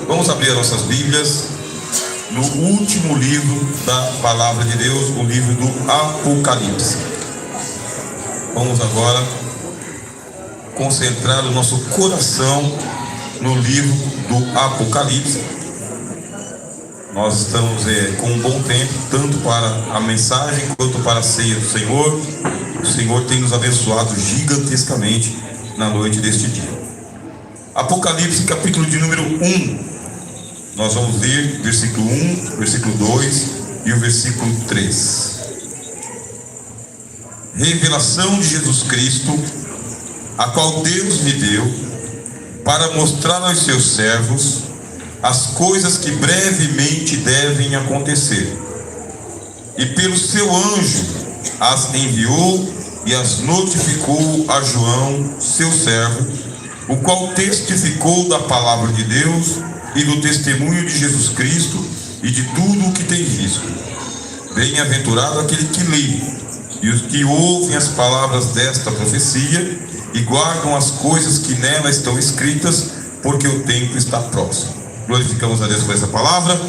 Vamos abrir as nossas Bíblias no último livro da Palavra de Deus, o livro do Apocalipse. Vamos agora concentrar o nosso coração no livro do Apocalipse. Nós estamos com um bom tempo, tanto para a mensagem quanto para a ceia do Senhor. O Senhor tem nos abençoado gigantescamente na noite deste dia. Apocalipse, capítulo de número 1. Nós vamos ler versículo 1, versículo 2 e o versículo 3. Revelação de Jesus Cristo, a qual Deus me deu, para mostrar aos seus servos as coisas que brevemente devem acontecer. E pelo seu anjo as enviou e as notificou a João, seu servo, o qual testificou da palavra de Deus e do testemunho de Jesus Cristo e de tudo o que tem visto. Bem-aventurado aquele que lê e os que ouvem as palavras desta profecia e guardam as coisas que nela estão escritas, porque o tempo está próximo. Glorificamos a Deus por essa palavra.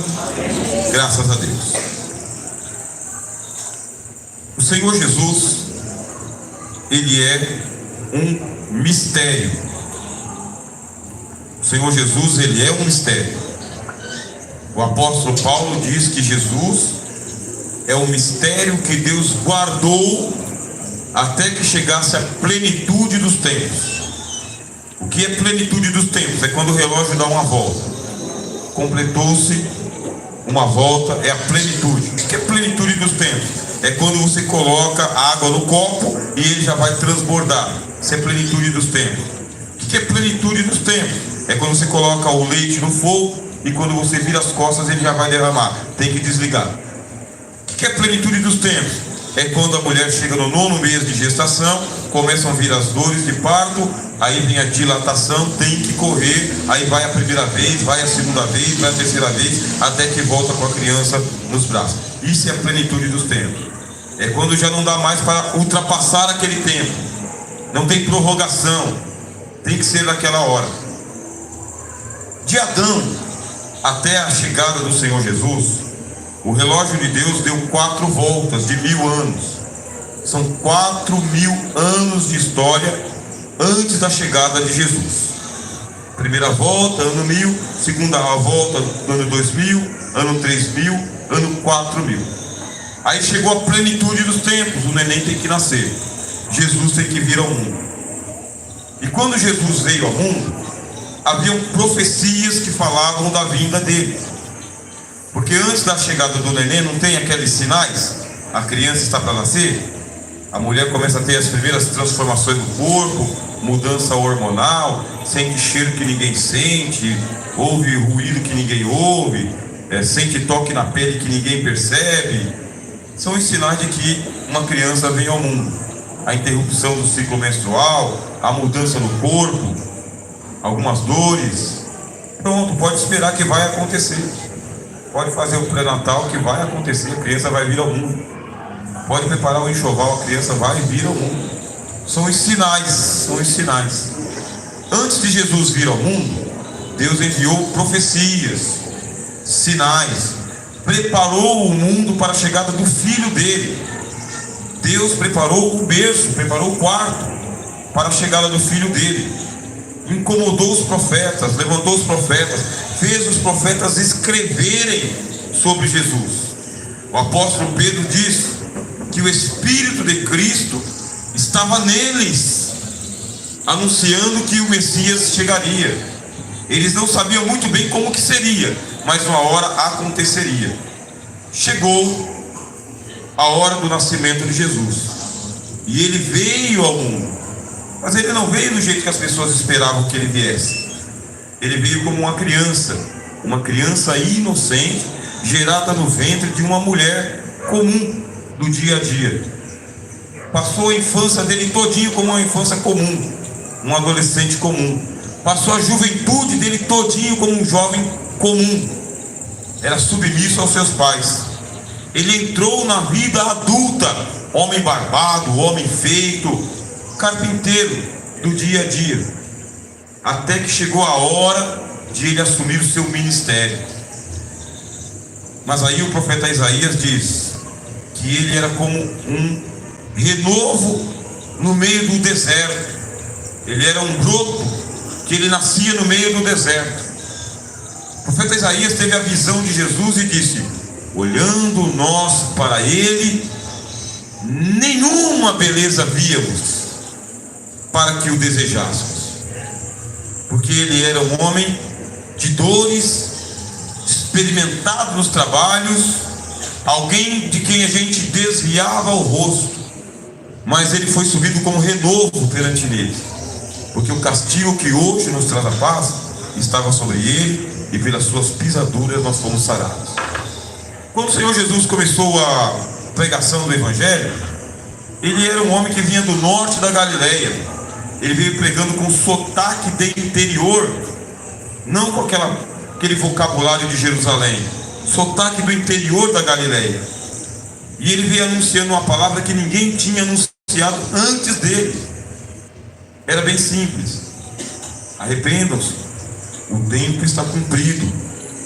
Graças a Deus. O Senhor Jesus, Ele é um mistério. O Senhor Jesus, Ele é um mistério. O apóstolo Paulo diz que Jesus é um mistério que Deus guardou até que chegasse a plenitude dos tempos. O que é plenitude dos tempos? É quando o relógio dá uma volta. Completou-se uma volta, é a plenitude. O que é plenitude dos tempos? É quando você coloca água no copo e ele já vai transbordar. Isso é plenitude dos tempos. O que é plenitude dos tempos? É quando você coloca o leite no fogo e quando você vira as costas ele já vai derramar. Tem que desligar. O que é plenitude dos tempos? É quando a mulher chega no 9º mês de gestação, começam a vir as dores de parto, aí vem a dilatação, tem que correr, aí vai a primeira vez, vai a segunda vez, vai a terceira vez, até que volta com a criança nos braços. Isso é a plenitude dos tempos. É quando já não dá mais para ultrapassar aquele tempo. Não tem prorrogação. Tem que ser naquela hora. De Adão até a chegada do Senhor Jesus, o relógio de Deus deu 4 voltas de 1000 anos. São 4000 anos de história antes da chegada de Jesus. Primeira volta, ano 1000. Segunda volta, ano 2000. Ano 3000. Ano 4000. Aí chegou a plenitude dos tempos. O neném tem que nascer. Jesus tem que vir ao mundo. E quando Jesus veio ao mundo, haviam profecias que falavam da vinda dele. Porque antes da chegada do neném não tem aqueles sinais. A criança está para nascer, a mulher começa a ter as primeiras transformações do corpo, mudança hormonal, sente cheiro que ninguém sente, ouve ruído que ninguém ouve, sente toque na pele que ninguém percebe. São os sinais de que uma criança vem ao mundo. A interrupção do ciclo menstrual, a mudança no corpo, algumas dores. Pronto, pode esperar que vai acontecer. Pode fazer o pré-natal que vai acontecer, a criança vai vir ao mundo. Pode preparar o enxoval, a criança vai vir ao mundo. São os sinais, são os sinais. Antes de Jesus vir ao mundo, Deus enviou profecias, sinais, preparou o mundo para a chegada do Filho dele. Deus preparou o berço, preparou o quarto para a chegada do Filho dele. Incomodou os profetas, levantou os profetas, fez os profetas escreverem sobre Jesus. O apóstolo Pedro diz que o Espírito de Cristo estava neles, anunciando que o Messias chegaria. Eles não sabiam muito bem como que seria, mas uma hora aconteceria. Chegou a hora do nascimento de Jesus, e ele veio ao mundo. Mas ele não veio do jeito que as pessoas esperavam que ele viesse. Ele veio como uma criança inocente, gerada no ventre de uma mulher comum do dia a dia. Passou a infância dele todinho como uma infância comum, um adolescente comum. Passou a juventude dele todinho como um jovem comum. Era submisso aos seus pais. Ele entrou na vida adulta, homem barbado, homem feito, carpinteiro do dia a dia, até que chegou a hora de ele assumir o seu ministério. Mas aí o profeta Isaías diz que ele era como um renovo no meio do deserto. Ele era um broto que ele nascia no meio do deserto. O profeta Isaías teve a visão de Jesus e disse: olhando nós para ele, nenhuma beleza víamos para que o desejássemos, porque ele era um homem de dores, experimentado nos trabalhos, alguém de quem a gente desviava o rosto, mas ele foi subido como renovo perante ele, porque o castigo que hoje nos traz a paz estava sobre ele, e pelas suas pisaduras nós fomos sarados. Quando o Senhor Jesus começou a pregação do Evangelho, ele era um homem que vinha do norte da Galileia. Ele veio pregando com sotaque de interior, não com aquele vocabulário de Jerusalém, sotaque do interior da Galileia. E ele veio anunciando uma palavra que ninguém tinha anunciado antes dele. Era bem simples: arrependam-se, o tempo está cumprido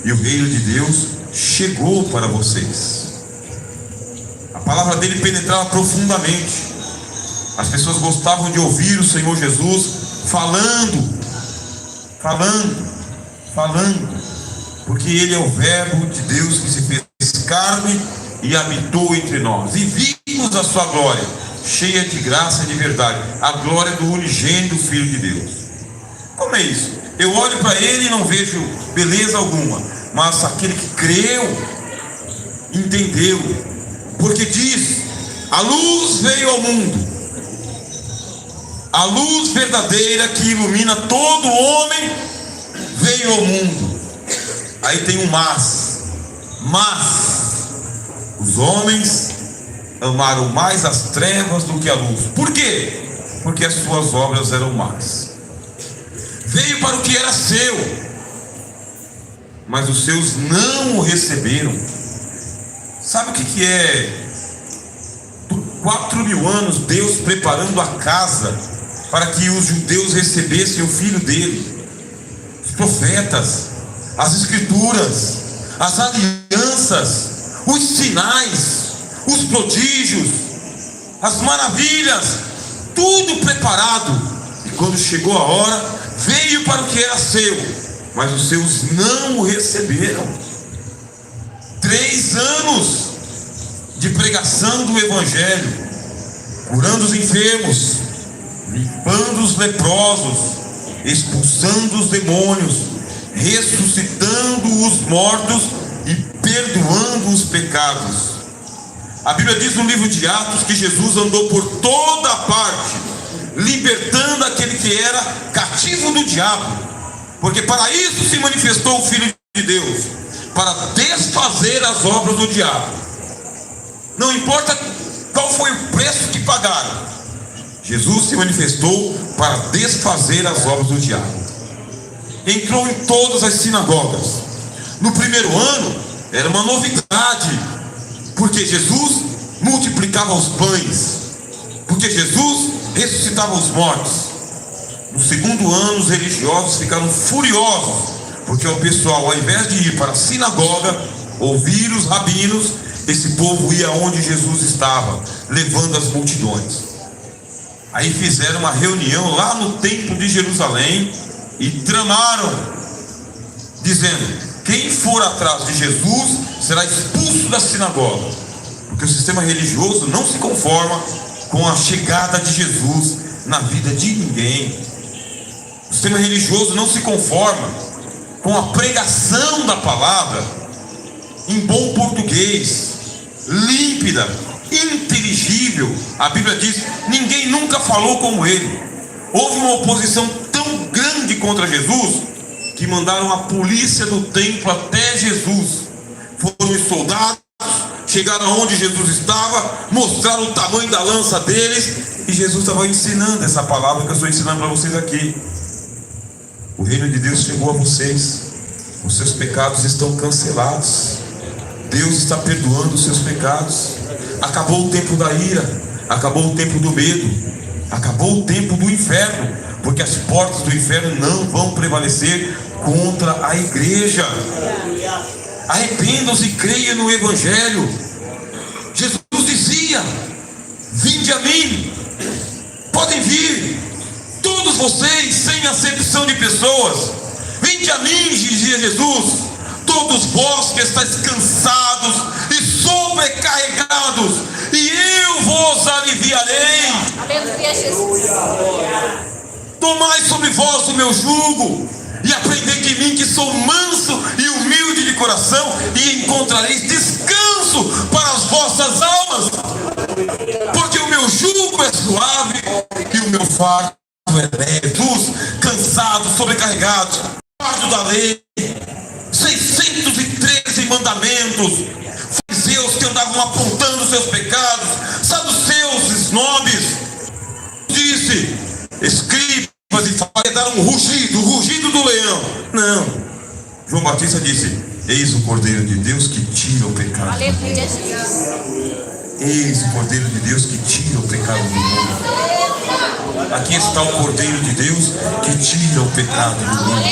e o reino de Deus chegou para vocês. A palavra dele penetrava profundamente. As pessoas gostavam de ouvir o Senhor Jesus falando, porque ele é o verbo de Deus que se fez carne e habitou entre nós, e vimos a sua glória, cheia de graça e de verdade, a glória do unigênito Filho de Deus. Como é isso? Eu olho para ele e não vejo beleza alguma, mas aquele que creu, entendeu, porque diz: a luz veio ao mundo, a luz verdadeira que ilumina todo homem veio ao mundo. Aí tem um mas os homens amaram mais as trevas do que a luz. Por quê? Porque as suas obras eram más. Veio para o que era seu, mas os seus não o receberam. Sabe o que é? 4.000 anos Deus preparando a casa para que os judeus recebessem o filho dele, os profetas, as escrituras, as alianças, os sinais, os prodígios, as maravilhas, tudo preparado. E quando chegou a hora, veio para o que era seu, mas os seus não o receberam. 3 anos de pregação do Evangelho, curando os enfermos, limpando os leprosos, expulsando os demônios, ressuscitando os mortos e perdoando os pecados. A Bíblia diz no livro de Atos que Jesus andou por toda parte, libertando aquele que era cativo do diabo, porque para isso se manifestou o Filho de Deus, para desfazer as obras do diabo. Não importa qual foi o preço que pagaram, Jesus se manifestou para desfazer as obras do diabo. Entrou em todas as sinagogas. No primeiro ano era uma novidade, porque Jesus multiplicava os pães, porque Jesus ressuscitava os mortos. No segundo ano os religiosos ficaram furiosos, porque o pessoal, ao invés de ir para a sinagoga ouvir os rabinos, esse povo ia onde Jesus estava, levando as multidões. Aí fizeram uma reunião lá no templo de Jerusalém e tramaram, dizendo: quem for atrás de Jesus será expulso da sinagoga, porque o sistema religioso não se conforma com a chegada de Jesus na vida de ninguém. O sistema religioso não se conforma com a pregação da palavra em bom português, límpida, inteligível. A Bíblia diz: ninguém nunca falou como ele. Houve uma oposição tão grande contra Jesus que mandaram a polícia do templo até Jesus. Foram os soldados, chegaram onde Jesus estava, mostraram o tamanho da lança deles, e Jesus estava ensinando essa palavra que eu estou ensinando para vocês aqui. O reino de Deus chegou a vocês, os seus pecados estão cancelados, Deus está perdoando os seus pecados. Acabou o tempo da ira, acabou o tempo do medo, acabou o tempo do inferno, porque as portas do inferno não vão prevalecer contra a igreja. Arrependam-se e creiam no Evangelho. Jesus dizia: vinde a mim. Podem vir, todos vocês, sem acepção de pessoas. Vinde a mim, dizia Jesus, todos vós que estáis cansados e sobrecarregados, e eu vos aliviarei. Aleluia, Jesus. Tomai sobre vós o meu jugo e aprendei de mim, que sou manso e humilde de coração, e encontrareis descanso para as vossas almas, porque o meu jugo é suave e o meu fardo é leve. Jesus, cansados, sobrecarregados, fardo da lei, 613 mandamentos, fariseus que andavam apontando seus pecados, saduceus, snobs, disse: escribas e fariseus, um rugido, o rugido do leão. Não, João Batista disse: eis o Cordeiro de Deus que tira o pecado. Aleluia, Jesus. Eis o Cordeiro de Deus que tira o pecado do mundo. Aqui está o Cordeiro de Deus que tira o pecado do mundo.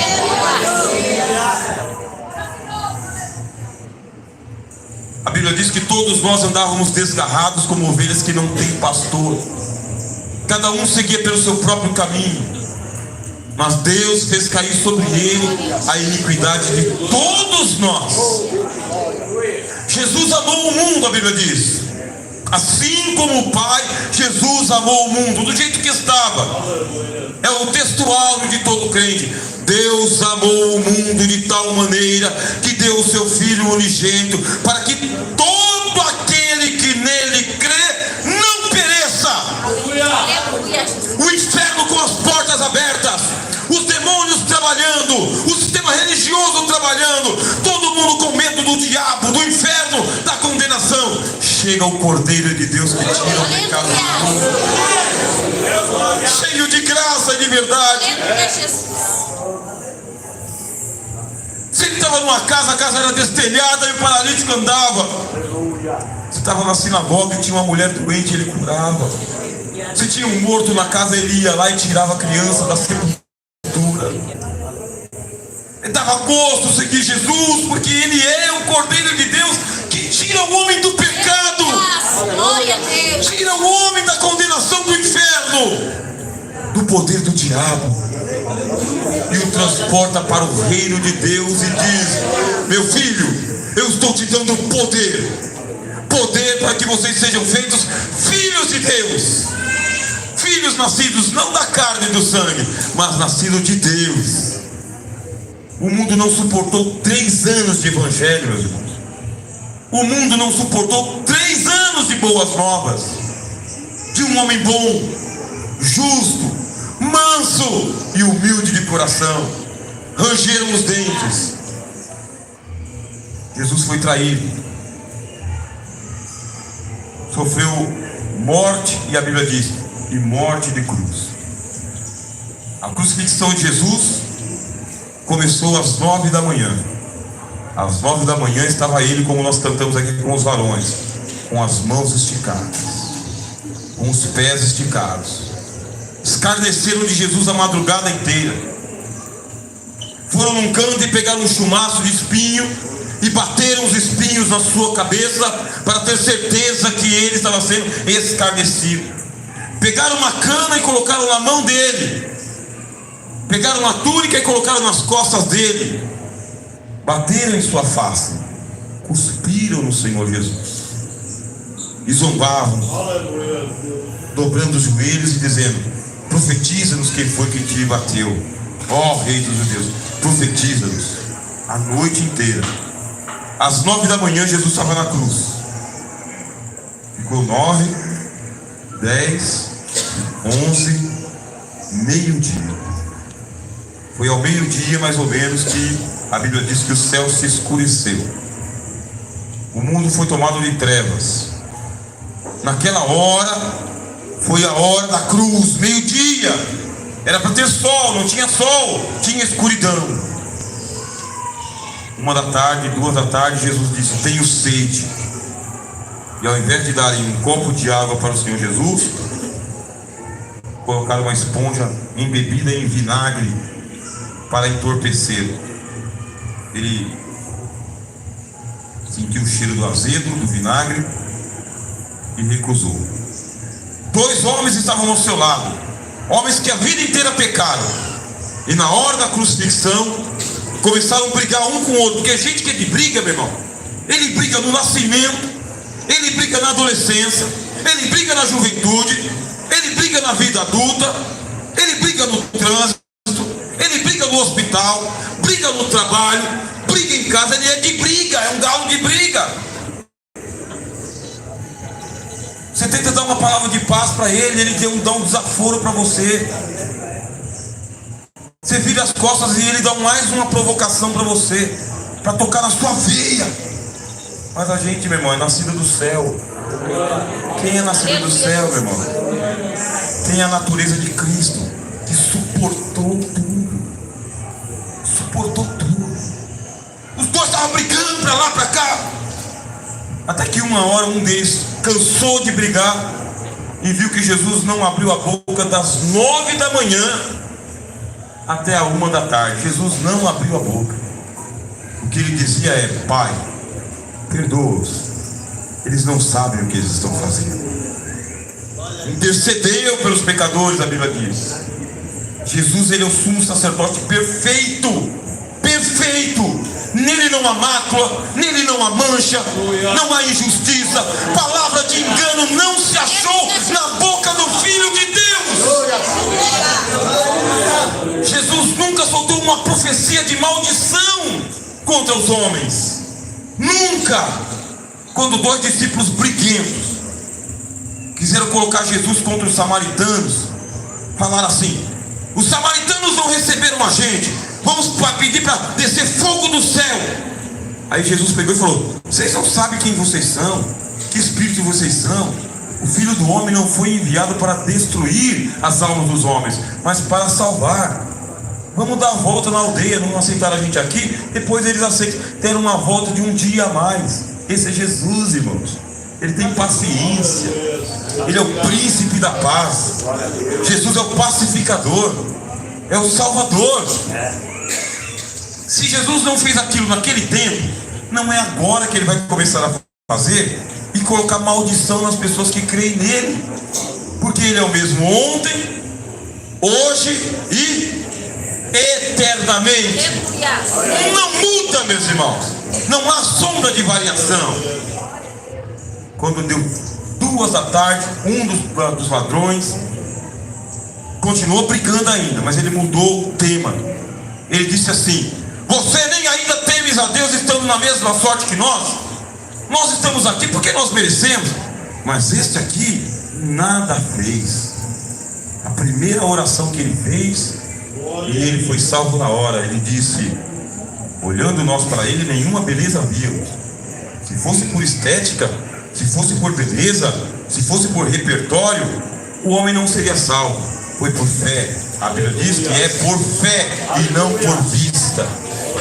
A Bíblia diz que todos nós andávamos desgarrados como ovelhas que não têm pastor. Cada um seguia pelo seu próprio caminho, mas Deus fez cair sobre ele a iniquidade de todos nós. Jesus amou o mundo, a Bíblia diz. Assim como o Pai, Jesus amou o mundo do jeito que estava. É o textual de todo crente. Deus amou o mundo de tal maneira que deu o seu Filho unigênito, para que todo aquele que nele crê não pereça. O inferno com as portas abertas, os demônios trabalhando, o sistema religioso trabalhando, todo mundo com medo do diabo, do inferno, da condenação. Chega o Cordeiro de Deus que tira o pecado do mundo, cheio de graça e de verdade. Se ele estava numa casa, a casa era destelhada e o paralítico andava. Se estava na sinagoga e tinha uma mulher doente, ele curava. Se tinha um morto na casa, ele ia lá e tirava a criança da sepultura. Ele dava gosto seguir Jesus, porque ele é o Cordeiro de Deus que tira o homem do pecado, tira o homem da condenação do inferno, do poder do diabo, e o transporta para o reino de Deus e diz: meu filho, eu estou te dando poder para que vocês sejam feitos filhos de Deus, filhos nascidos não da carne e do sangue, mas nascidos de Deus. O mundo não suportou 3 anos de evangelho, meus irmãos. O mundo não suportou 3 anos de boas novas, de um homem bom, justo, manso e humilde de coração. Rangeram os dentes. Jesus foi traído, sofreu morte, e a Bíblia diz, e morte de cruz. A crucifixão de Jesus começou às 9 da manhã. Às 9 da manhã estava ele, como nós cantamos aqui com os varões, com as mãos esticadas, com os pés esticados. Escarneceram de Jesus a madrugada inteira. Foram num canto e pegaram um chumaço de espinho e bateram os espinhos na sua cabeça para ter certeza que ele estava sendo escarnecido. Pegaram uma cana e colocaram na mão dele. Pegaram uma túnica e colocaram nas costas dele. Bateram em sua face, cuspiram no Senhor Jesus e zombavam, dobrando os joelhos e dizendo: profetiza-nos quem foi que te bateu, ó Rei dos Judeus, profetiza-nos. A noite inteira. Às 9 da manhã Jesus estava na cruz. Ficou 9, 10, 11, meio-dia. Foi ao meio-dia mais ou menos que a Bíblia diz que o céu se escureceu. O mundo foi tomado de trevas. Naquela hora, foi a hora da cruz, meio-dia. Era para ter sol, não tinha sol, tinha escuridão. 1 da tarde, 2 da tarde, Jesus disse: tenho sede. E ao invés de darem um copo de água para o Senhor Jesus, colocaram uma esponja embebida em vinagre para entorpecê-lo. Ele sentiu o cheiro do azedo, do vinagre, e recusou. 2 homens estavam ao seu lado, homens que a vida inteira pecaram, e na hora da crucifixão começaram a brigar um com o outro. Porque gente que ele briga, meu irmão, ele briga no nascimento, ele briga na adolescência, ele briga na juventude, ele briga na vida adulta, ele briga no trânsito, ele briga no hospital, briga no trabalho, briga em casa. Ele é de briga, é um galo de briga. Você tenta dar uma palavra de paz para ele, ele dá um desaforo para você. Você vira as costas e ele dá mais uma provocação para você, para tocar na sua veia. Mas a gente, meu irmão, é nascido do céu. Quem é nascido do céu, meu irmão? Tem a natureza de Cristo, que suportou tudo. Suportou tudo. Os 2 estavam brigando para lá, para cá. Até que uma hora um deles cansou de brigar e viu que Jesus não abriu a boca das 9 da manhã até a 1 da tarde. Jesus não abriu a boca. O que ele dizia é: Pai, perdoa-os, eles não sabem o que eles estão fazendo. Intercedeu pelos pecadores, a Bíblia diz. Jesus, ele é o sumo sacerdote perfeito, perfeito. Nele não há mácula, nele não há mancha, não há injustiça. Palavra de engano não se achou na boca do Filho de Deus. Jesus nunca soltou uma profecia de maldição contra os homens. Nunca. Quando 2 discípulos briguentos quiseram colocar Jesus contra os samaritanos, falaram assim: os samaritanos não receberam a gente, vamos pedir para descer fogo do céu. Aí Jesus pegou e falou: vocês não sabem quem vocês são, que espírito vocês são. O Filho do Homem não foi enviado para destruir as almas dos homens, mas para salvar. Vamos dar a volta na aldeia. Não aceitaram a gente aqui, depois eles aceitam, deram uma volta de um dia a mais. Esse é Jesus, irmãos. Ele tem paciência, ele é o príncipe da paz. Jesus é o pacificador, é o salvador. Se Jesus não fez aquilo naquele tempo, não é agora que ele vai começar a fazer e colocar maldição nas pessoas que creem nele, porque ele é o mesmo ontem, hoje e eternamente. Não muda, meus irmãos, não há sombra de variação. Quando deu 2 da tarde, um dos ladrões continuou brigando ainda, mas ele mudou o tema. Ele disse assim: você nem ainda temes a Deus, estando na mesma sorte que nós? Nós estamos aqui porque nós merecemos, mas este aqui nada fez. A primeira oração que ele fez, e ele foi salvo na hora. Ele disse: olhando nós para ele, nenhuma beleza vimos. Se fosse por estética, se fosse por beleza, se fosse por repertório, o homem não seria salvo. Foi por fé. A Bíblia diz que é por fé e não por vista.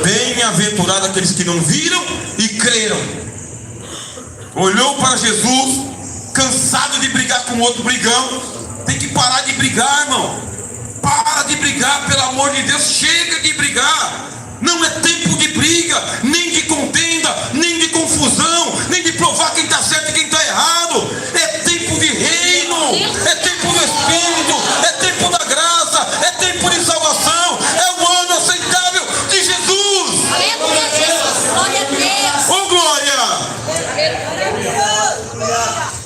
Bem-aventurado aqueles que não viram e creram. Olhou para Jesus, cansado de brigar com outro brigão. Tem que parar de brigar, irmão. Para de brigar, pelo amor de Deus. Chega de brigar. Não é tempo de briga, nem de contenda, nem de confusão, nem de provar quem está certo e quem está errado. É tempo de reino, é tempo do Espírito, é tempo da graça, é tempo de salvação. É o ano aceitável de Jesus. Aleluia, Jesus. Glória a Deus. Oh, glória!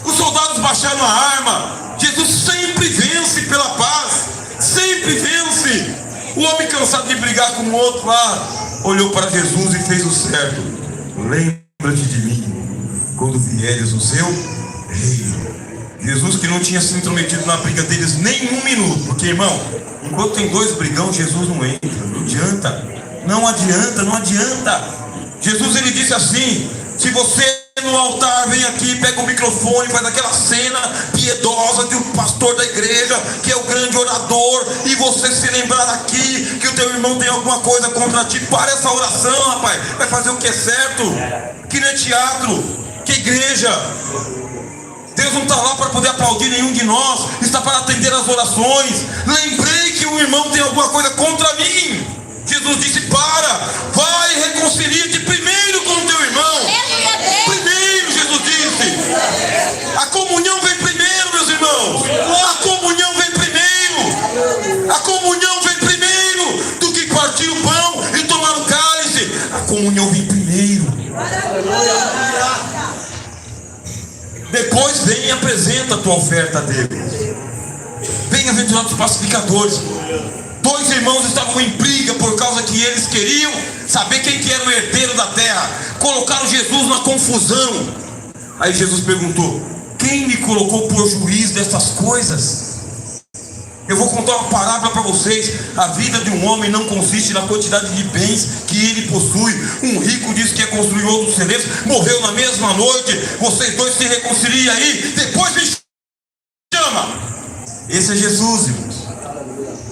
Os soldados baixaram a arma. Jesus sempre vence pela paz, sempre vence. O homem cansado de brigar com o outro lá, olhou para Jesus e fez o certo. Lembra-te de mim quando vieres no seu reino. Jesus, que não tinha se intrometido na briga deles nem um minuto. Porque, irmão, enquanto tem 2 brigão, Jesus não entra. Não adianta, não adianta, não adianta. Jesus, ele disse assim: se você no altar vem aqui, pega o microfone, faz aquela cena piedosa de um pastor da igreja, que é o grande orador, e você se lembrar aqui que o teu irmão tem alguma coisa contra ti, para essa oração, rapaz. Vai fazer o que é certo. Que não é teatro, que igreja. Deus não está lá para poder aplaudir nenhum de nós, está para atender as orações. Lembrei que o irmão tem alguma coisa contra mim. Jesus disse: para, vai e reconcilia-te primeiro com o teu irmão. Aleluia, Deus. Primeiro, Jesus disse. A comunhão vem primeiro, meus irmãos. A comunhão vem primeiro. A comunhão vem primeiro do que partir o pão e tomar o cálice. A comunhão vem primeiro. Depois vem e apresenta a tua oferta a Deus. Bem-aventurados os pacificadores. Dois irmãos estavam em briga por causa que eles queriam saber quem que era o herdeiro da terra. Colocaram Jesus na confusão. Aí Jesus perguntou: quem me colocou por juiz dessas coisas? Eu vou contar uma parábola para vocês. A vida de um homem não consiste na quantidade de bens que ele possui. Um rico disse que ia construir outros celeiros, morreu na mesma noite. Vocês dois se reconciliam aí, depois me chama. Esse é Jesus, irmãos.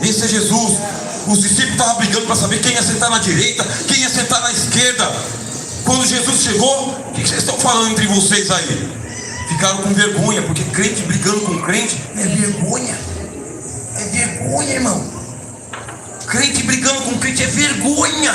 Esse é Jesus. Os discípulos estavam brigando para saber quem ia sentar na direita, quem ia sentar na esquerda. Quando Jesus chegou: o que vocês estão falando entre vocês aí? Ficaram com vergonha, porque crente brigando com crente é vergonha. É vergonha, irmão. Crente brigando com crente é vergonha.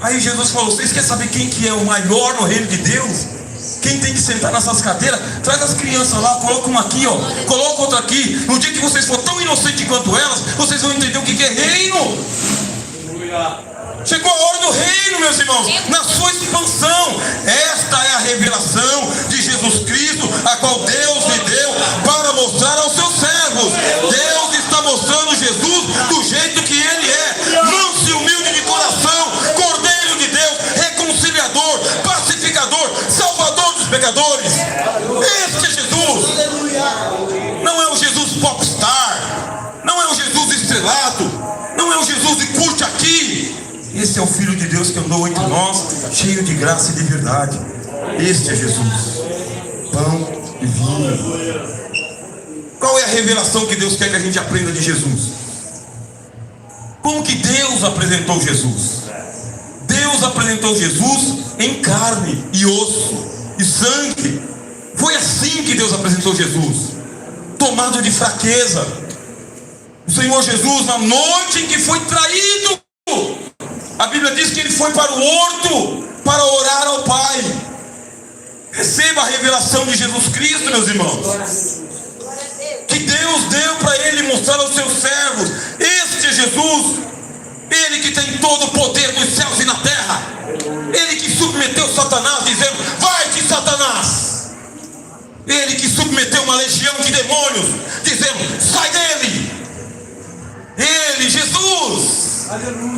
Aí Jesus falou: vocês querem saber quem que é o maior no reino de Deus? Quem tem que sentar nessas cadeiras? Traz as crianças lá, coloca uma aqui, ó, coloca outra aqui. No dia que vocês forem tão inocentes quanto elas, vocês vão entender o que é reino. Chegou a hora do reino, meus irmãos, na sua expansão. Esta é a revelação de Jesus Cristo, a qual Deus lhe deu para mostrar aos seus servos. Deus está mostrando Jesus do jeito que Ele é: manso e humilde de coração, Cordeiro de Deus, reconciliador, pacificador, salvador dos pecadores. Este é Jesus. Não é o Jesus popstar, não é o Jesus estrelado, não é o Jesus de curte aqui. Esse é o Filho de Deus que andou entre nós, cheio de graça e de verdade. Este é Jesus, pão e vinho. Qual é a revelação que Deus quer que a gente aprenda de Jesus? Como que Deus apresentou Jesus? Deus apresentou Jesus em carne e osso e sangue. Foi assim que Deus apresentou Jesus, tomado de fraqueza. O Senhor Jesus, na noite em que foi traído, a Bíblia diz que ele foi para o horto para orar ao Pai. Receba a revelação de Jesus Cristo, meus irmãos, que Deus deu para ele mostrar aos seus servos. Este é Jesus, ele que tem todo o poder nos céus e na terra, ele que submeteu Satanás, dizendo: vai-te, Satanás. Ele que submeteu uma legião de demônios, dizendo: sai dele. Ele, Jesus. Aleluia.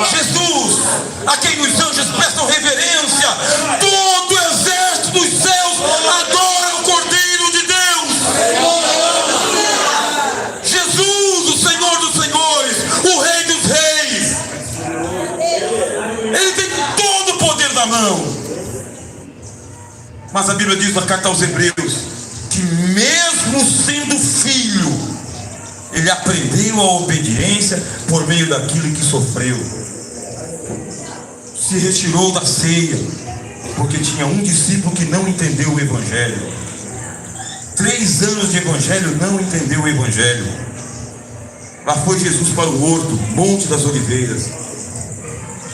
Jesus, a quem os anjos prestam reverência. Todo o exército dos céus adora o Cordeiro de Deus. Jesus, o Senhor dos senhores, o Rei dos reis. Ele tem todo o poder na mão. Mas a Bíblia diz na carta aos Hebreus que mesmo sendo filho, ele aprendeu a obediência por meio daquilo que sofreu. Se retirou da ceia, porque tinha um discípulo que não entendeu o Evangelho. 3 anos de Evangelho, não entendeu o Evangelho. Lá foi Jesus para o horto, Monte das Oliveiras.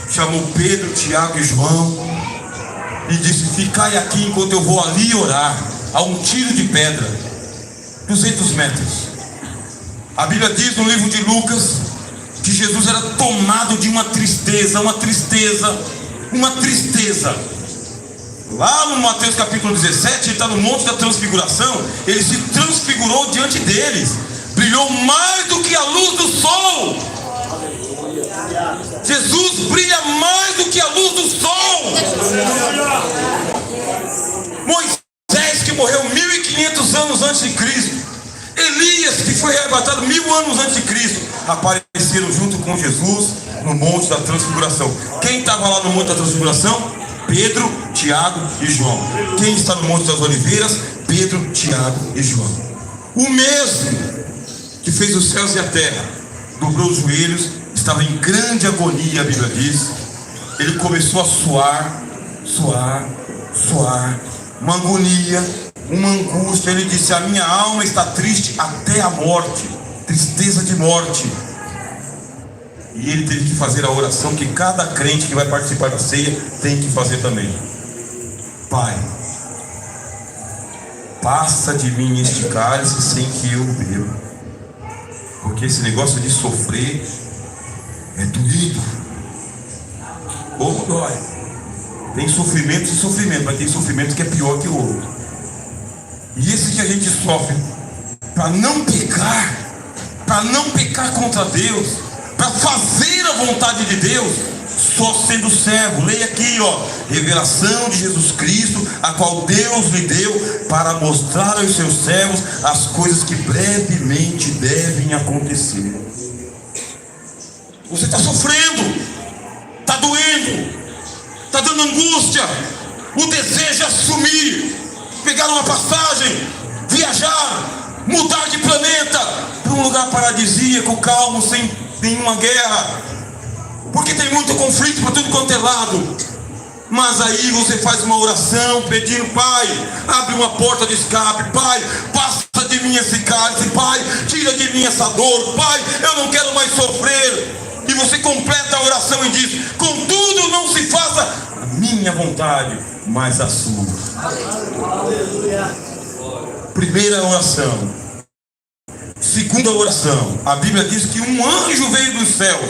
Chamou Pedro, Tiago e João e disse: ficai aqui enquanto eu vou ali orar, a um tiro de pedra, 200 metros. A Bíblia diz no livro de Lucas que Jesus era tomado de uma tristeza. Lá no Mateus capítulo 17, ele está no Monte da Transfiguração. Ele se transfigurou diante deles, brilhou mais do que a luz do sol. Jesus brilha mais do que a luz do sol. Moisés, que morreu 1500 anos antes de Cristo, Elias, que foi arrebatado 1000 anos antes de Cristo, apareceram junto com Jesus no Monte da Transfiguração. Quem estava lá no Monte da Transfiguração? Pedro, Tiago e João. Quem está no Monte das Oliveiras? Pedro, Tiago e João. O mesmo que fez os céus e a terra, dobrou os joelhos, estava em grande agonia, a Bíblia diz. Ele começou a suar, uma agonia, uma angústia. Ele disse: a minha alma está triste até a morte, tristeza de morte. E ele teve que fazer a oração que cada crente que vai participar da ceia tem que fazer também. Pai, passa de mim este cálice sem que eu beba, porque esse negócio de sofrer é doído. Como dói. Tem sofrimento e sofrimento, mas tem sofrimento que é pior que o outro. E esse que a gente sofre para não pecar contra Deus, para fazer a vontade de Deus, só sendo servo. Leia aqui, revelação de Jesus Cristo, a qual Deus lhe deu para mostrar aos seus servos as coisas que brevemente devem acontecer. Você está sofrendo, está doendo, está dando angústia, o desejo é sumir, pegar uma passagem, viajar, mudar de planeta para um lugar paradisíaco, calmo, sem nenhuma guerra, porque tem muito conflito para tudo quanto é lado. Mas aí você faz uma oração pedindo: Pai, abre uma porta de escape. Pai, passa de mim esse cálice. Pai, tira de mim essa dor. Pai, eu não quero mais sofrer. E você completa a oração e diz: contudo não se faça a minha vontade, mas a sua. Aleluia. Primeira oração. Segunda oração. A Bíblia diz que um anjo veio dos céus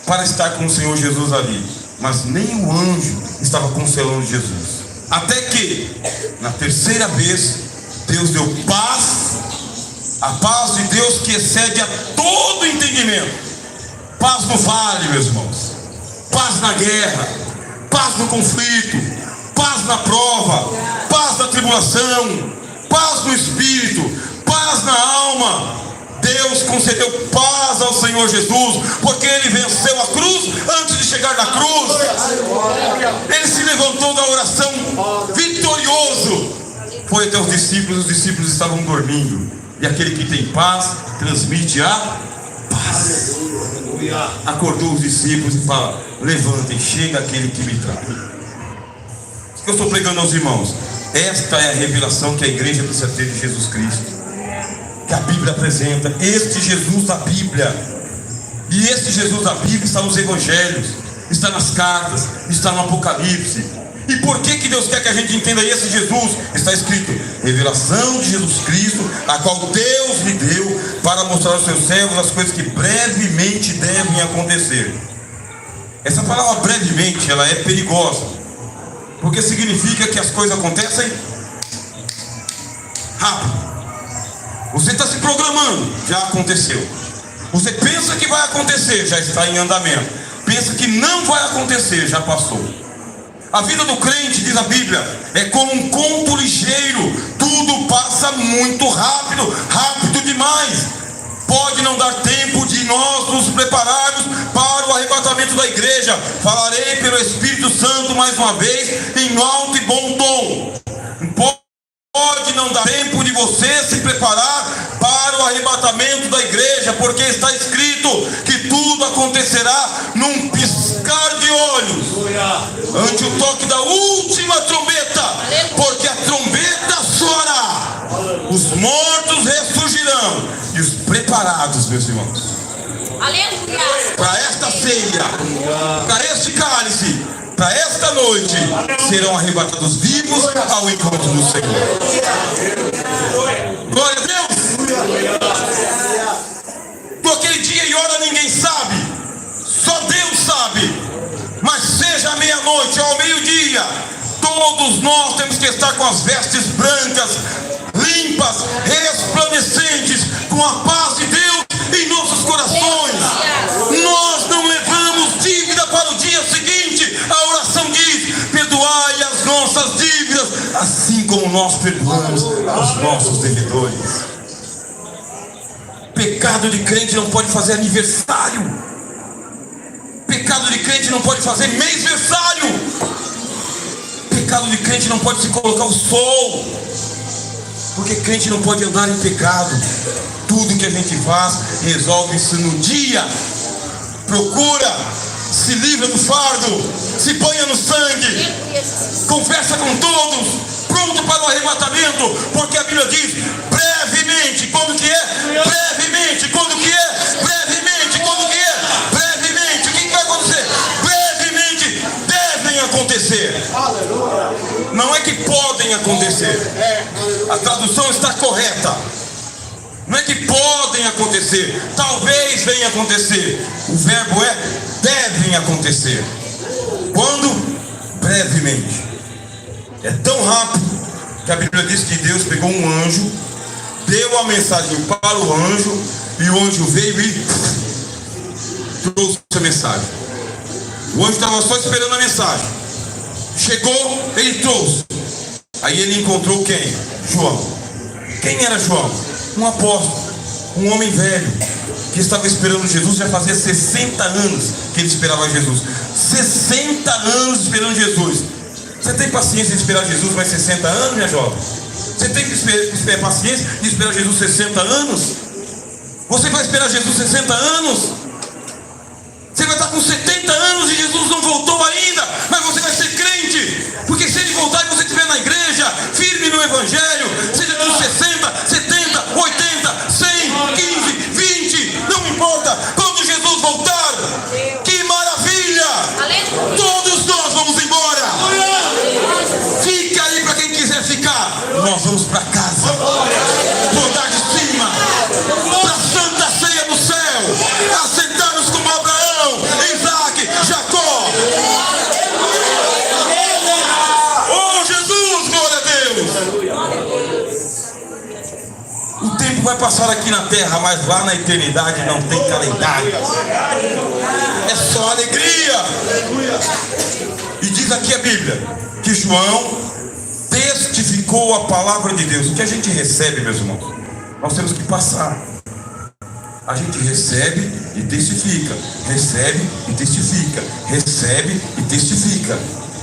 para estar com o Senhor Jesus ali, mas nem o anjo estava consolando Jesus. Até que, na terceira vez, Deus deu paz, a paz de Deus que excede a todo entendimento. Paz no vale, meus irmãos, paz na guerra, paz no conflito, paz na prova, paz na tribulação, paz no espírito, paz na alma. Deus concedeu paz ao Senhor Jesus, porque Ele venceu a cruz antes de chegar na cruz. Ele se levantou da oração vitorioso, foi até os discípulos estavam dormindo, e aquele que tem paz, transmite a paz. Acordou os discípulos e fala: levantem, chega aquele que me traz. O que eu estou pregando aos irmãos, esta é a revelação que a igreja precisa ter de Jesus Cristo, que a Bíblia apresenta. Este Jesus da Bíblia, e este Jesus da Bíblia está nos evangelhos, está nas cartas, está no Apocalipse. E por que Deus quer que a gente entenda esse Jesus? Está escrito: revelação de Jesus Cristo, a qual Deus lhe deu para mostrar aos seus servos as coisas que brevemente devem acontecer. Essa palavra brevemente, ela é perigosa, porque significa que as coisas acontecem rápido. Você está se programando, já aconteceu. Você pensa que vai acontecer, já está em andamento. Pensa que não vai acontecer, já passou. A vida do crente, diz a Bíblia, é como um conto ligeiro. Tudo passa muito rápido, rápido demais. Pode não dar tempo de nós nos prepararmos para o arrebatamento da igreja. Falarei pelo Espírito Santo mais uma vez, em alto e bom tom. Pode não dar tempo de você se preparar para o arrebatamento da igreja, porque está escrito que tudo acontecerá num piscar de olhos, ante o toque da última trombeta, porque a trombeta soará, os mortos ressurgirão e os preparados, meus irmãos, para esta ceia, para este cálice, para esta noite, serão arrebatados vivos ao encontro do Senhor. Glória a Deus. Do aquele dia e hora ninguém sabe, só Deus sabe. Mas seja à meia-noite ou ao meio-dia, todos nós temos que estar com as vestes brancas, limpas, resplandecentes, com a paz de Deus em nossos corações. Nós não levamos dívida para o dia seguinte. A oração diz: perdoai as nossas dívidas, assim como nós perdoamos os nossos devedores. Pecado de crente não pode fazer aniversário. Pecado de crente não pode fazer mêsversário. Pecado de crente não pode se colocar o sol, porque crente não pode andar em pecado. Tudo que a gente faz, resolve-se no dia. Procura, se livra do fardo, se banha no sangue, conversa com todos, pronto para o arrebatamento, porque a Bíblia diz: brevemente. Quando que é? Brevemente. Quando que é? Brevemente. Quando que é? Brevemente. acontecer. A tradução está correta. Não é que podem acontecer, talvez venha acontecer. O verbo é devem acontecer. Quando? Brevemente. É tão rápido que a Bíblia diz que Deus pegou um anjo, deu a mensagem para o anjo, e o anjo veio e trouxe a mensagem. O anjo estava só esperando a mensagem. Chegou, ele trouxe. Aí ele encontrou quem? João. Quem era João? Um apóstolo, um homem velho, que estava esperando Jesus. Já fazia 60 anos que ele esperava Jesus. 60 anos esperando Jesus. Você tem paciência de esperar Jesus mais 60 anos, minha jovem? Você tem que esperar paciência de esperar Jesus 60 anos? Você vai esperar Jesus 60 anos? Você vai estar com 70 anos e Jesus não voltou ainda, mas você vai ser crente, porque se ele voltar e você estiver na igreja, firme no evangelho, seja dos 60, 70, 80, 100, 15, 20, não importa, quando Jesus voltar, que maravilha! Todos nós vamos embora. Fica aí para quem quiser ficar. Nós vamos para casa, pro andar de cima, para a santa ceia do céu, assentar-nos como Abraão, Isaac, Jacó. Oh Jesus, glória a Deus. O tempo vai passar aqui na terra, mas lá na eternidade não tem calendário. É só alegria. E diz aqui a Bíblia que João testificou a palavra de Deus. O que a gente recebe, meus irmãos, nós temos que passar. A gente recebe e testifica, recebe e testifica, recebe e testifica.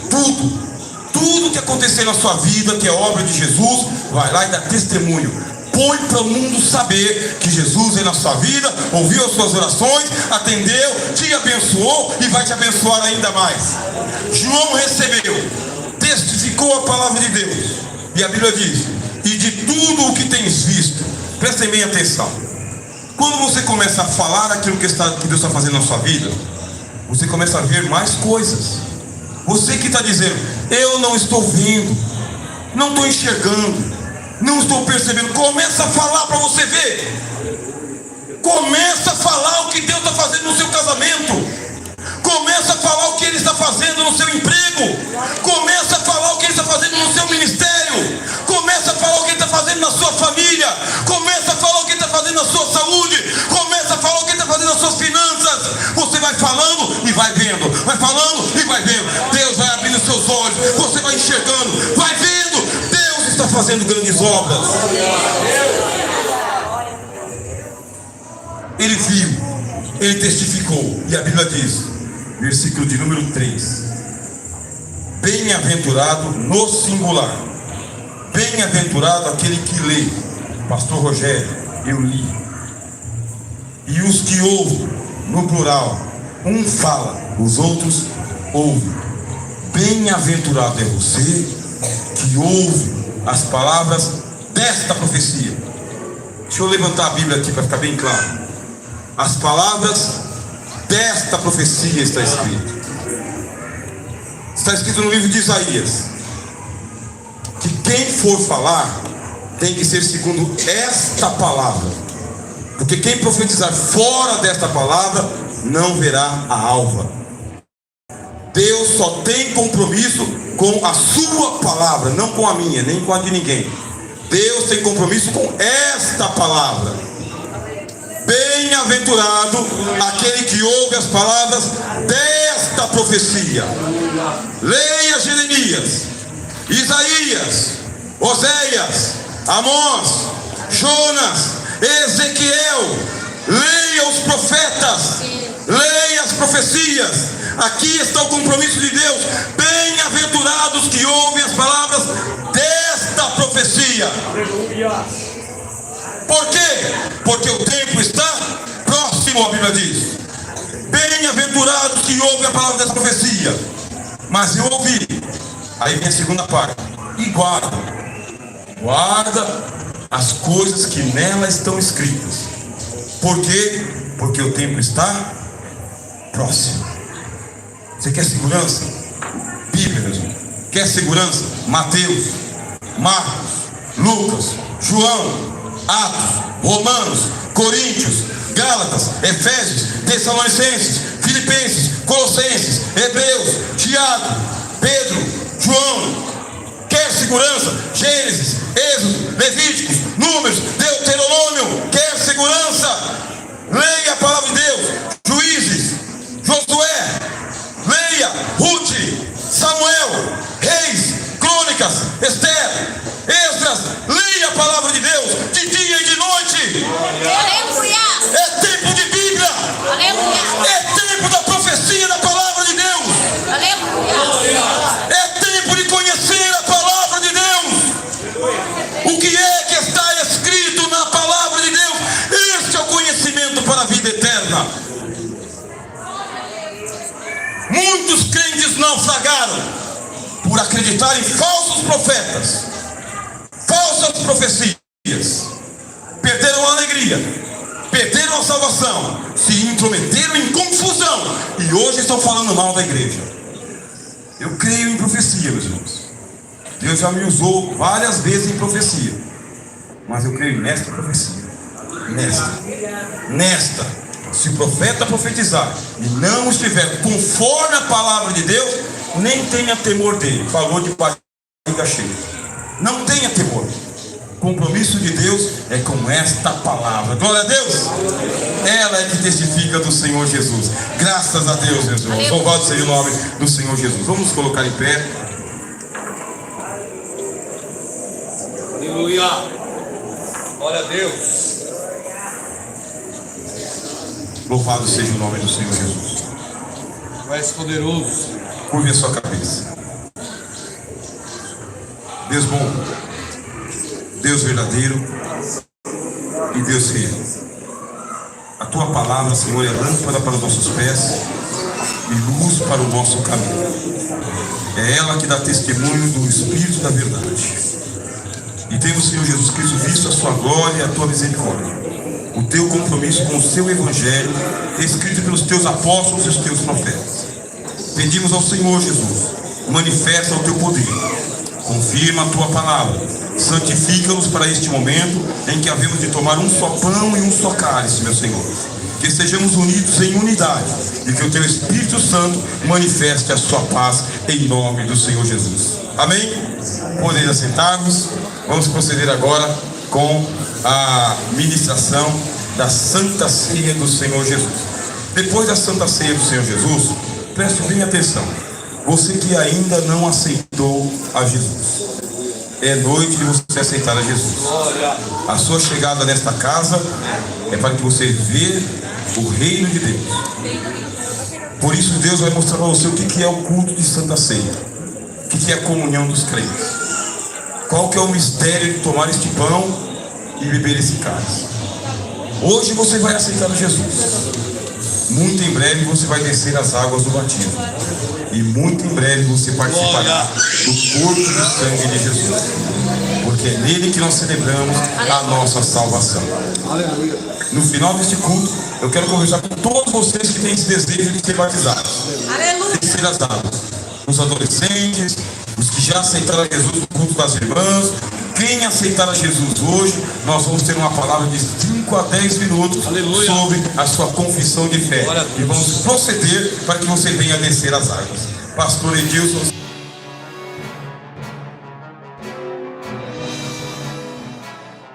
Tudo que acontecer na sua vida, que é obra de Jesus, vai lá e dá testemunho. Põe para o mundo saber que Jesus é na sua vida, ouviu as suas orações, atendeu, te abençoou e vai te abençoar ainda mais. João recebeu, testificou a palavra de Deus. E a Bíblia diz: e de tudo o que tens visto. Prestem bem atenção. Quando você começa a falar aquilo que Deus está fazendo na sua vida, você começa a ver mais coisas. Você que está dizendo: eu não estou vendo, não estou enxergando, não estou percebendo, começa a falar para você ver. Começa a falar o que Deus está fazendo no seu casamento. Começa a falar o que Ele está fazendo no seu emprego. Começa a falar o que Ele está fazendo no seu ministério. Começa a falar o que Ele está fazendo na sua família. Começa a falar o que Ele está fazendo na sua saúde. Começa a falar o que Ele está fazendo nas suas finanças. Você vai falando e vai vendo. Vai falando e vai vendo. Deus vai abrindo seus olhos. Você vai enxergando. Vai vendo. Deus está fazendo grandes obras. Ele viu, ele testificou. E a Bíblia diz, versículo de número 3: bem-aventurado no singular, bem-aventurado aquele que lê. Pastor Rogério, eu li. E os que ouvem, no plural, um fala, os outros ouvem. Bem-aventurado é você que ouve as palavras desta profecia. Deixa eu levantar a Bíblia aqui para ficar bem claro. As palavras desta profecia está escrito. Está escrito no livro de Isaías que quem for falar tem que ser segundo esta palavra, porque quem profetizar fora desta palavra não verá a alva. Deus só tem compromisso com a sua palavra, não com a minha, nem com a de ninguém. Deus tem compromisso com esta palavra. Bem-aventurado aquele que ouve as palavras desta profecia. Leia Jeremias, Isaías, Oséias, Amós, Jonas, Ezequiel. Leia os profetas, leia as profecias. Aqui está o compromisso de Deus. Bem-aventurados que ouvem as palavras desta profecia. Por quê? Porque o tempo está próximo, a Bíblia diz. Bem-aventurados que ouvem a palavra dessa profecia. Mas eu ouvi. Aí vem a segunda parte. E guarda as coisas que nela estão escritas. Por quê? Porque o tempo está próximo. Você quer segurança? Bíblia, meu irmão. Quer segurança? Mateus Marcos, Lucas, João, Atos, Romanos, Coríntios, Gálatas, Efésios, Tessalonicenses, Filipenses, Colossenses, Hebreus, Tiago, Pedro, João. Quer segurança? Gênesis, Êxodo, Levíticos, Números, Deuteronômio. Quer segurança? Leia a palavra de Deus. Juízes, Josué. Leia Ruth, Samuel, Reis, Crônicas, Esther, Esdras. Leia a palavra de Deus de dia e de noite. Aleluia. É tempo de Bíblia. Aleluia. É tempo da profecia da palavra de Deus. Aleluia. É tempo de conhecer a palavra de Deus. O que é que está escrito na palavra de Deus? Este é o conhecimento para a vida eterna. Muitos crentes naufragaram por acreditar em falsos profetas, falsas profecias. Perderam a alegria, perderam a salvação, se intrometeram em confusão e hoje estão falando mal da igreja. Eu creio em profecia, meus irmãos. Deus já me usou várias vezes em profecia, mas eu creio nesta profecia. Nesta. Se o profeta profetizar e não estiver conforme a palavra de Deus, nem tenha temor dele. Falou de barriga cheia. Não tenha temor. O compromisso de Deus é com esta palavra. Glória a Deus. Ela é que testifica do Senhor Jesus. Graças a Deus, meus irmãos. Louvado seja o nome do Senhor Jesus. Vamos nos colocar em pé. Aleluia. Glória a Deus. Louvado seja o nome do Senhor Jesus. Tu és poderoso. Curve a sua cabeça. Deus bom, Deus verdadeiro e Deus fiel. A tua palavra, Senhor, é lâmpada para os nossos pés e luz para o nosso caminho. É ela que dá testemunho do Espírito da verdade. E temos, Senhor Jesus Cristo, visto a sua glória e a tua misericórdia, o teu compromisso com o seu evangelho, escrito pelos teus apóstolos e os teus profetas. Pedimos ao Senhor Jesus, manifesta o teu poder, confirma a tua palavra, santifica-nos para este momento em que havemos de tomar um só pão e um só cálice, meu Senhor. Que estejamos unidos em unidade e que o teu Espírito Santo manifeste a sua paz em nome do Senhor Jesus. Amém? Podem assentar-vos. Vamos proceder agora com a ministração da Santa Ceia do Senhor Jesus. Depois da Santa Ceia do Senhor Jesus, preste bem atenção. Você que ainda não aceitou a Jesus, é noite de você aceitar a Jesus. A sua chegada nesta casa é para que você veja o reino de Deus. Por isso Deus vai mostrar para você o que é o culto de Santa Ceia, o que é a comunhão dos crentes, qual que é o mistério de tomar este pão e beber esse cálice. Hoje você vai aceitar Jesus. Muito em breve você vai descer as águas do batismo. E muito em breve você participará do corpo e do sangue de Jesus. Porque é nele que nós celebramos a nossa salvação. No final deste culto, eu quero conversar com todos vocês que têm esse desejo de ser batizados. Descer as águas. Os adolescentes, os que já aceitaram Jesus no culto das irmãs. Quem aceitar a Jesus hoje, nós vamos ter uma palavra de 5 a 10 minutos sobre a sua confissão de fé. E vamos proceder para que você venha descer as águas. Pastor Edilson.